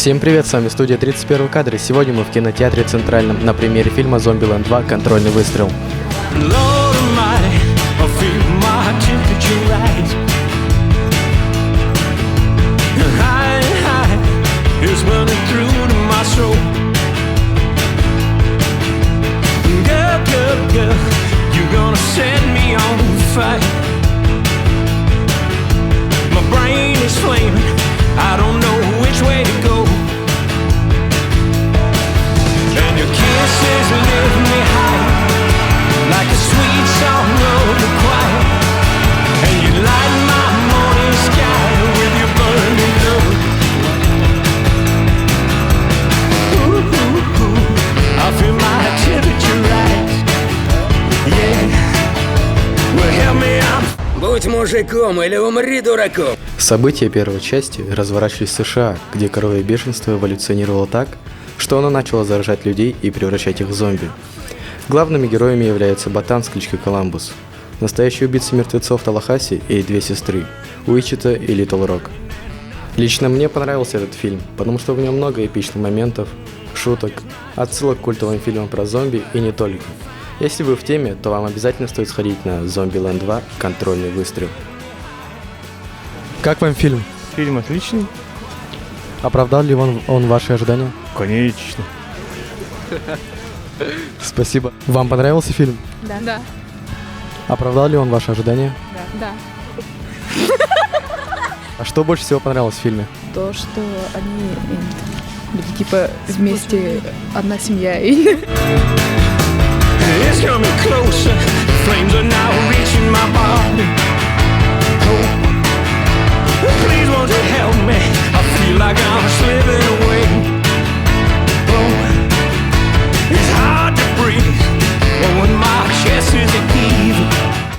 Всем привет, с вами студия 31 кадр, и сегодня мы в кинотеатре Центральном на премьере фильма «Зомбилэнд 2. Контрольный выстрел». I don't know which way to go. And your kisses lift me high, like a sweet song of the choir. And you light my morning sky with your burning love. Ooh, ooh, ooh, I feel my temperature rise. Yeah, well help me out. Будь мужиком или умри дураком. События первой части разворачивались в США, где коровье бешенство эволюционировало так, что оно начало заражать людей и превращать их в зомби. Главными героями являются ботан с кличкой Коламбус, настоящий убийца мертвецов Таллахасси и две сестры, Уичита и Литл Рок. Лично мне понравился этот фильм, потому что в нем много эпичных моментов, шуток, отсылок к культовым фильмам про зомби и не только. Если вы в теме, то вам обязательно стоит сходить на «Зомбилэнд 2. Контрольный выстрел». Как вам фильм? Фильм отличный. Оправдал ли он ваши ожидания? Конечно. Спасибо. Вам понравился фильм? Да. Да. Оправдал ли он ваши ожидания? Да. А что больше всего понравилось в фильме? То, что они типа вместе одна семья. И It's coming closer, flames are now reaching my body.